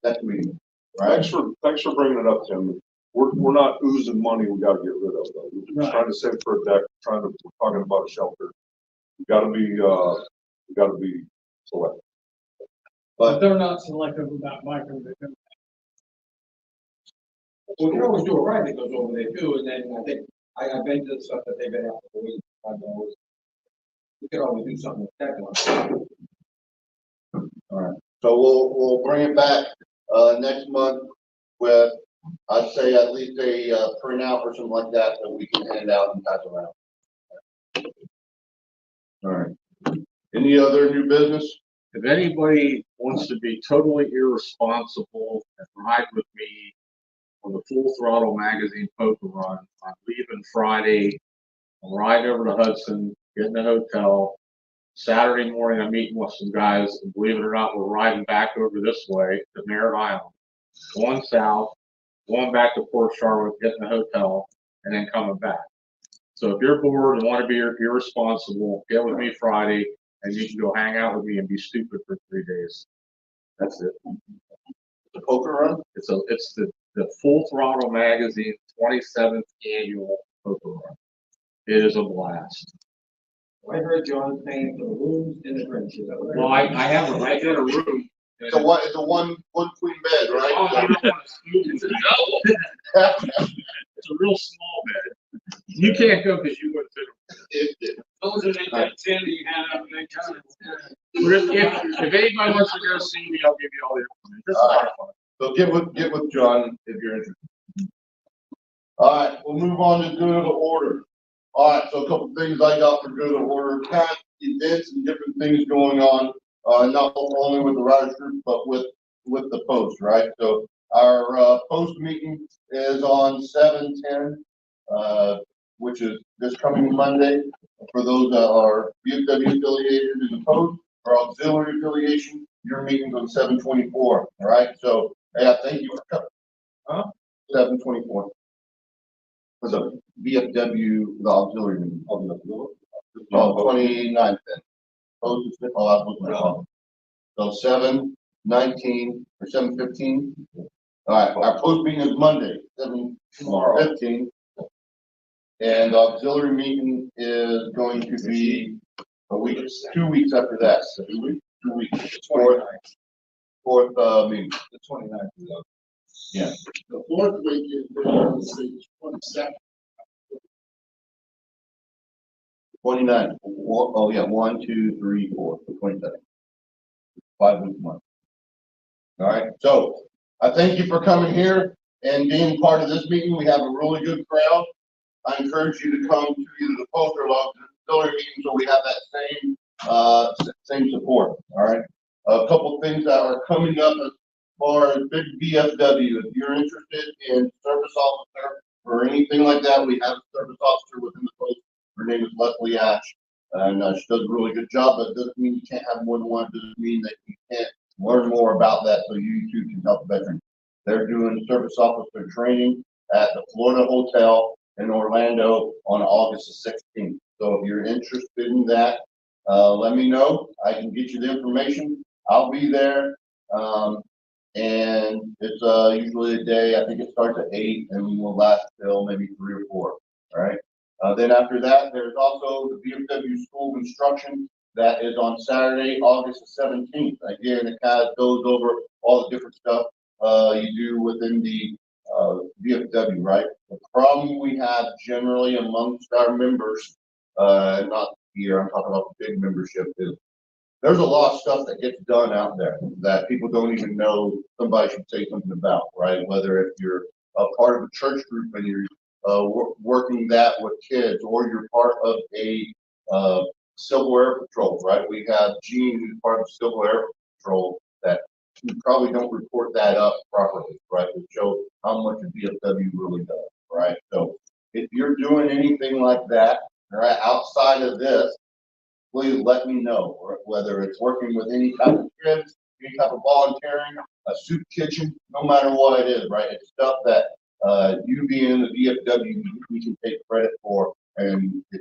Speaker 4: next meeting. Right?
Speaker 6: Thanks for bringing it up, Tim. We're not oozing money we gotta get rid of though. We're just trying to save for a deck, we're talking about a shelter. We gotta be selective.
Speaker 3: But they're not selective about micro.
Speaker 10: Well, you can always do it right, it goes over there too, and then I think, I've been to the stuff that they've been out for weeks, I know. We could always do something with that one.
Speaker 4: All right. So we'll bring it back, next month with, I'd say at least a printout or something like that that we can hand out and pass around. All right. Any other new business?
Speaker 9: If anybody wants to be totally irresponsible and ride with me on the Full Throttle Magazine poker run, I'm leaving Friday. I'm riding over to Hudson, getting a hotel. Saturday morning, I'm meeting with some guys, and believe it or not, we're riding back over this way to Merritt Island, going south, going back to Port Charlotte, getting a hotel, and then coming back. So if you're bored and want to be irresponsible, get with me Friday, and you can go hang out with me and be stupid for 3 days. That's it.
Speaker 4: The poker run?
Speaker 9: It's the Full Throttle Magazine 27th annual poker run. It is a blast.
Speaker 10: I heard John paying for the rooms in the trenches.
Speaker 9: Well, I have a regular room.
Speaker 4: It's a one queen bed, right?
Speaker 9: Oh, you don't want to scoop it. It's a real small bed. You can't go because you wouldn't fit.
Speaker 3: Those are that 10 you had up in that kind.
Speaker 9: If anybody wants to go see me, I'll give you all the information. This is a lot of fun.
Speaker 4: So get with John if you're interested. All right, we'll move on to good of the order. All right, so a couple things I got for good of the order. Past events and different things going on, not only with the Riders Group, but with the post, right? So our post meeting is on 7/10, which is this coming Monday. For those that are VFW affiliated in the post or auxiliary affiliation, your meeting's on 7/24. All right, so yeah, thank you for coming. 7/24. For the VFW, the auxiliary meeting. Oh, 29th then. Post is, oh, I was looking at it. So 7/19 or 7/15. All right, our post meeting is Monday, 7/15. And the auxiliary meeting is going to be 2 weeks after that. 2 weeks? 2 weeks. Fourth meeting.
Speaker 8: The 29th.
Speaker 4: Yeah.
Speaker 8: The fourth week is the 22nd.
Speaker 4: 29th. Oh, yeah, 1, 2, 3, 4, 27. 5 weeks a month. All right, so I thank you for coming here and being part of this meeting. We have a really good crowd. I encourage you to come to either the post or auxiliary meeting so we have that same support. All right. A couple things that are coming up as far as big VFW. If you're interested in service officer or anything like that, we have a service officer within the post. Her name is Leslie Ash, and she does a really good job. But it doesn't mean you can't have more than one. It doesn't mean that you can't learn more about that so you too can help veterans. They're doing service officer training at the Florida Hotel in Orlando on August the 16th. So if you're interested in that, let me know. I can get you the information. I'll be there. And it's usually a day. I think it starts at 8 and will last till maybe 3 or 4. All right. Then after that, there's also the VFW School of Instruction that is on Saturday, August the 17th. Again, it kind of goes over all the different stuff you do within the VFW, right? The problem we have generally amongst our members, not here, I'm talking about the big membership, is there's a lot of stuff that gets done out there that people don't even know somebody should say something about, right? Whether if you're a part of a church group and you're working that with kids, or you're part of a Civil Air Patrol, right? We have Gene, who's part of the Civil Air Patrol, that we probably don't report that up properly, right? To show how much a VFW really does, right? So if you're doing anything like that, right, outside of this, please let me know, or whether it's working with any type of kids, any type of volunteering, a soup kitchen, no matter what it is, right? It's stuff that you being in the VFW, we can take credit for, and it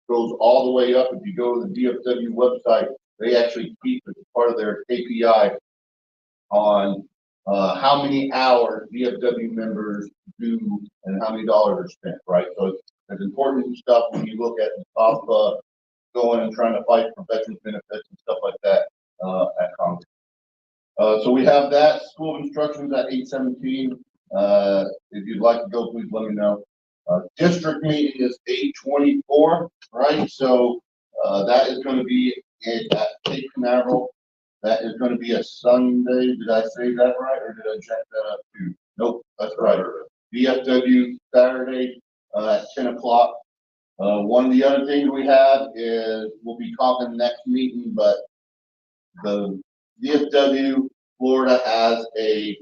Speaker 4: goes all the way up. If you go to the VFW website, they actually keep as part of their KPI on how many hours VFW members do and how many dollars are spent, right? So it's important stuff when you look at the top going and trying to fight for veterans benefits and stuff like that at Congress. So we have that School of Instructions at 8:17. If you'd like to go, please let me know. District meeting is 8:24, right? So that is going to be at Cape Canaveral. That is going to be a Sunday. Did I say that right, or did I check that up too? Nope, that's right. VFW Saturday at 10 o'clock. One of the other things we have is, we'll be talking next meeting, but the VFW Florida has a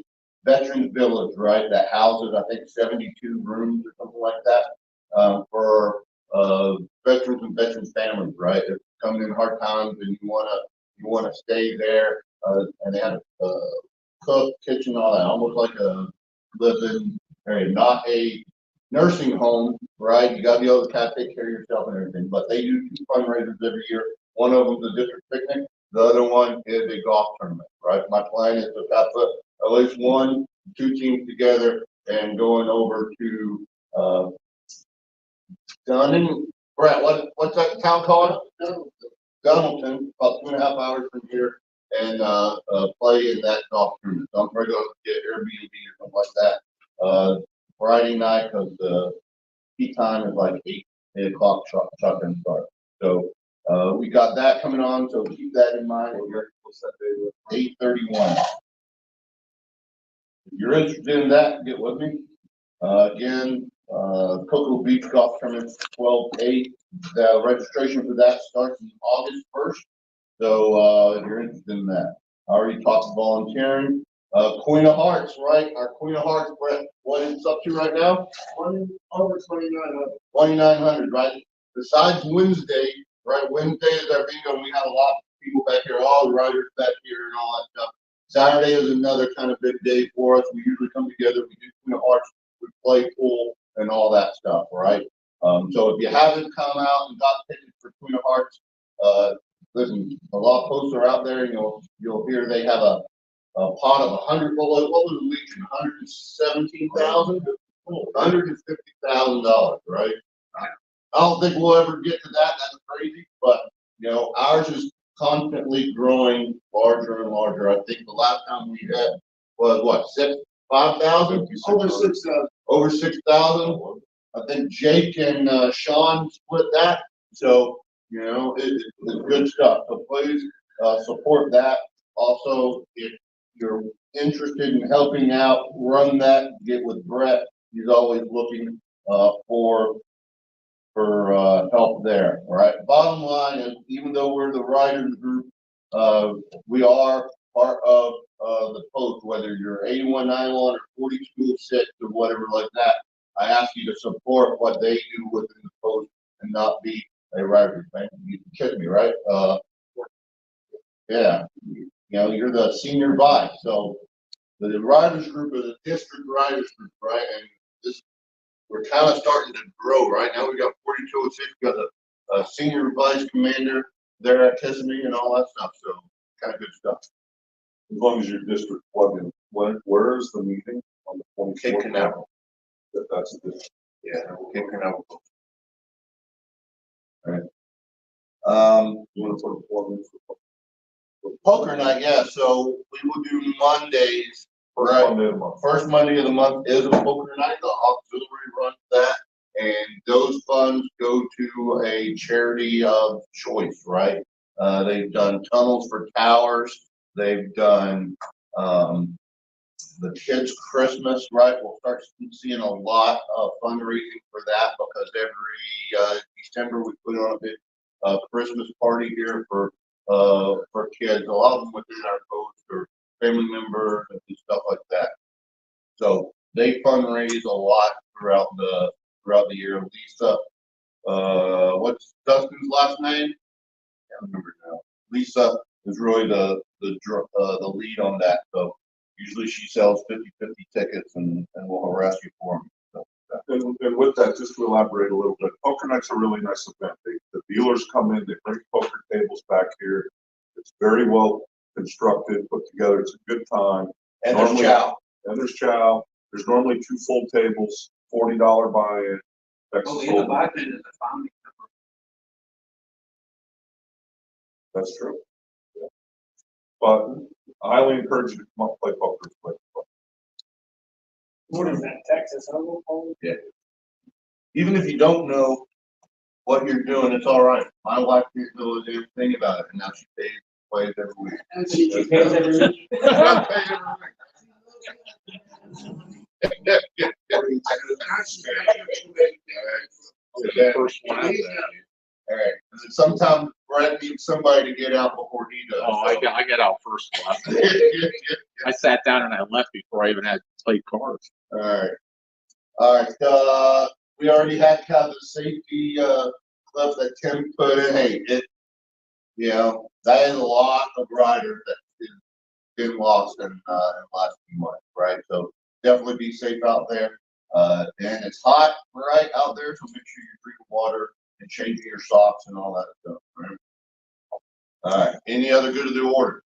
Speaker 4: veterans village, right, that houses, I think, 72 rooms or something like that, for veterans and veterans families, right? If coming in hard times and you wanna stay there, and they have a cook, kitchen, all that, almost like a living area, not a nursing home, right? You gotta be able to kind of take care of yourself and everything, but they do 2 fundraisers every year. One of them is a district picnic. The other one is a golf tournament, right? My plan is to put at least 1, 2 teams together and going over to Dunning. Brett, what's that town called? Donaldson, about 2.5 hours from here, and play in that golf tournament. So I'm probably going to get Airbnb or something like that Friday night, because the peak time is like 8 o'clock shotgun start. So we got that coming on, so keep that in mind. 8:31. If you're interested in that, get with me. Again, Cocoa Beach Golf Tournament 12/8. The registration for that starts on August 1st. So if you're interested in that, I already talked volunteering. Queen of Hearts, right? Our Queen of Hearts, Brett, what is it up to right now?
Speaker 8: Over 2,900.
Speaker 4: 2,900, right? Besides Wednesday, right? Wednesday is our bingo, and we have a lot of people back here, all the riders back here and all that stuff. Saturday is another kind of big day for us. We usually come together, we do Queen of Hearts, we play pool and all that stuff, right? So if you haven't come out and got tickets for Queen of Hearts, listen, a lot of posts are out there, and you'll hear they have a pot of 100, what was the Legion, $117,000? $150,000, right? I don't think we'll ever get to that. That's crazy, but ours is constantly growing larger and larger. I think the last time we had was what, 5,000?
Speaker 8: Over 6,000.
Speaker 4: Over 6,000. I think Jake and Sean split that. So it's good stuff. So please support that. Also, if you're interested in helping out, run that, get with Brett. He's always looking for help there, right? Bottom line is, even though we're the riders group, we are part of the post, whether you're 8191 or 4206 or whatever like that. I ask you to support what they do within the post and not be a rider. Right? You kidding me, right? Yeah, you know, you're the senior vice, so the riders group is a district riders group, right? And this, we're kind of starting to grow, right? Now we got 4206, we got a senior vice commander there at Kissimmee and all that stuff, so kind of good stuff.
Speaker 6: As long as your district plug in, where is the meeting on the 24th?
Speaker 4: Cape Canaveral.
Speaker 6: That's the,
Speaker 4: Yeah, Cape Canaveral. All right.
Speaker 6: you want to put a plug in for
Speaker 4: Poker night, yeah, so we will do Mondays.
Speaker 6: first
Speaker 4: Right.
Speaker 6: Monday of the month?
Speaker 4: First Monday of the month is a poker night. The auxiliary runs that, and those funds go to a charity of choice, right? They've done tunnels for towers. They've done the kids' Christmas, right? We'll start seeing a lot of fundraising for that because every December we put on a big Christmas party here for kids. A lot of them within our coast or family members and stuff like that. So they fundraise a lot throughout the year. Lisa, what's Dustin's last name? I can't remember now. Lisa is really the lead on that. So usually she sells 50/50 tickets and will harass you for them. So,
Speaker 6: And with that, just to elaborate a little bit, Poker Night's a really nice event. The dealers come in, they bring poker tables back here. It's very well constructed, put together. It's a good time.
Speaker 4: and there's chow.
Speaker 6: And there's chow. There's normally 2 full tables, $40 buy-in. That's true. Yeah. But I highly encourage you to come up and play poker.
Speaker 3: What is that, Texas?
Speaker 4: Yeah. Even if you don't know what you're doing, it's all right. My wife didn't know a damn thing about it, and now she plays every week.
Speaker 3: She pays every week.
Speaker 9: First one.
Speaker 4: All right. Sometimes Brett needs somebody to get out before he does.
Speaker 9: Oh, I got out first one. I sat down and I left before I even had played cards.
Speaker 4: All right. All right. We already had kind of the safety clip that Tim put in. Hey, that is a lot of riders that has been lost in the last few months, right? So definitely be safe out there. And it's hot, right, out there, so make sure you're drinking water and changing your socks and all that stuff, right? All right. Any other good of the order?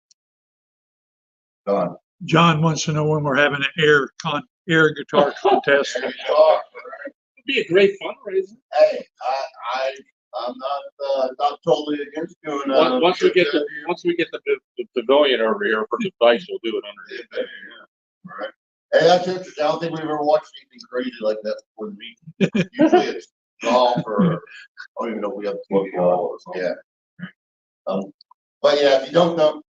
Speaker 4: Done.
Speaker 1: John wants to know when we're having an air guitar contest.
Speaker 4: There you are.
Speaker 9: It'd be a great fundraiser.
Speaker 4: Hey, I'm not totally against doing
Speaker 9: Once we get the pavilion over here for the dice, we'll do it under.
Speaker 4: Yeah. Right. Hey, that's interesting. I don't think we've ever watched anything crazy like that before the meeting. Usually it's golf or I don't even know if we have football or something. Yeah. But yeah, if you don't know.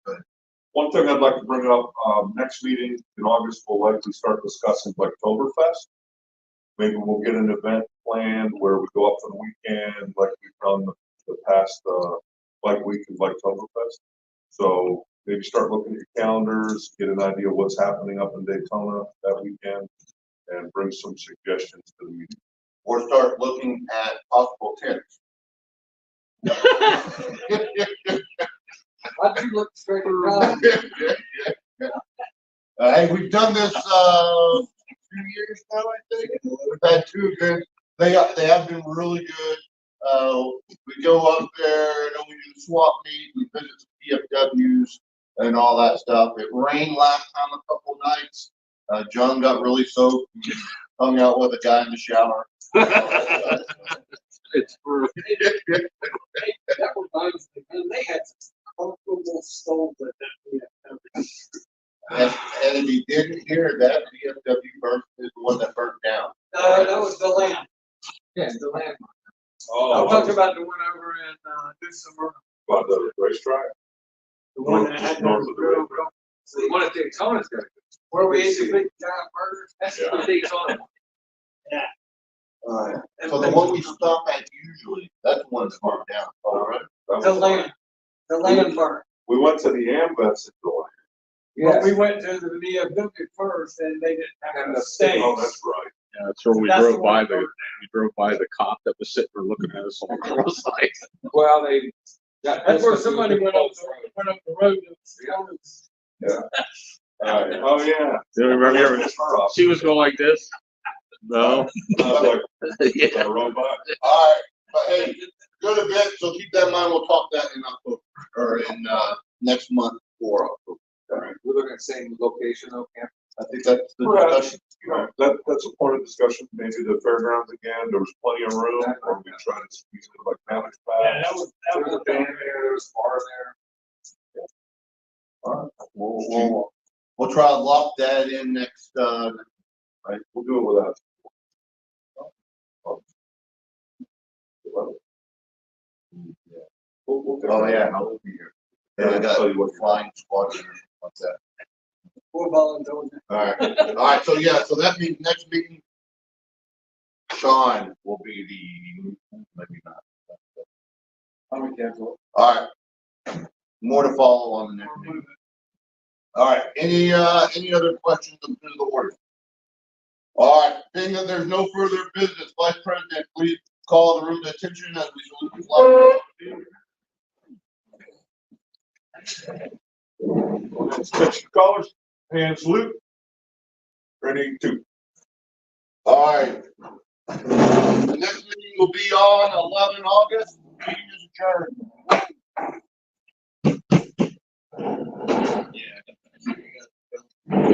Speaker 6: One thing I'd like to bring up, next meeting in August, we'll likely start discussing Blacktoberfest. Maybe we'll get an event planned where we go up for the weekend like we've done the past Bike Week and Blacktoberfest. So maybe start looking at your calendars, get an idea of what's happening up in Daytona that weekend, and bring some suggestions to the meeting.
Speaker 4: Or start looking at possible tents.
Speaker 3: I do look straight around.
Speaker 4: Hey, we've done this 2 years now, I think. We've had 2 events. They have been really good. We go up there and then we do the swap meet. We visit some VFWs and all that stuff. It rained last time a couple nights. John got really soaked and hung out with a guy in the shower.
Speaker 9: It's for
Speaker 3: That reminds me, man, they had some comfortable stoves at that VFW.
Speaker 4: And if you didn't hear that, VFW burnt is the one that burnt down.
Speaker 3: That was the land. Yeah, the land.
Speaker 6: Oh,
Speaker 3: I'm talking about the one over in Newsom.
Speaker 6: about the racetrack.
Speaker 3: The one that had
Speaker 6: North of the racetrack.
Speaker 3: the one at Daytona's got where we ate the big giant burgers. That's the Daytona. Yeah.
Speaker 5: All right.
Speaker 4: So the one we stop at usually, that's the one that's marked down, all right?
Speaker 3: The land park.
Speaker 6: We went to the ambets in July.
Speaker 3: But we went to the VFW first and they didn't have the stage.
Speaker 6: Oh, that's right.
Speaker 9: Yeah, that's where we
Speaker 3: That's
Speaker 9: drove
Speaker 3: the
Speaker 9: by
Speaker 3: one.
Speaker 9: we drove by the cop that was sitting there looking at us on the cross-site.
Speaker 10: Well, they.
Speaker 3: That's where somebody went up the road.
Speaker 6: Yeah. Oh, yeah.
Speaker 9: Do you remember? She was going like this. No.
Speaker 6: I was like,
Speaker 9: Yeah.
Speaker 6: I rode by.
Speaker 4: All right, but hey, go to bed, so keep that in mind, we'll talk that in October, or in, next month for October.
Speaker 10: All right, we're looking at same location, okay?
Speaker 4: I think that's the
Speaker 6: Right.
Speaker 4: discussion.
Speaker 6: You know, that's a point of discussion, maybe the fairgrounds again, there was plenty of room, or we tried to squeeze it like Maverick
Speaker 3: Yeah,
Speaker 6: Pass.
Speaker 3: that was
Speaker 10: There's a band there, there's a bar there.
Speaker 4: All right, we'll try to lock that in next,
Speaker 6: Right, we'll do it without.
Speaker 4: Oh, yeah, I'll be here. Yeah, I got flying squadron, what's that?
Speaker 3: Four volunteers.
Speaker 4: All right, so yeah, so that means next meeting, Sean will be maybe not.
Speaker 10: I'm cancel.
Speaker 4: All right, more to follow on the next meeting. All right, any other questions of the order? All right, being that there's no further business, Vice President, please call the room to attention as we salute the flag.
Speaker 6: Attention callers, hand salute. Ready to.
Speaker 4: All right. The next meeting will be on 11 August. Meeting is adjourned.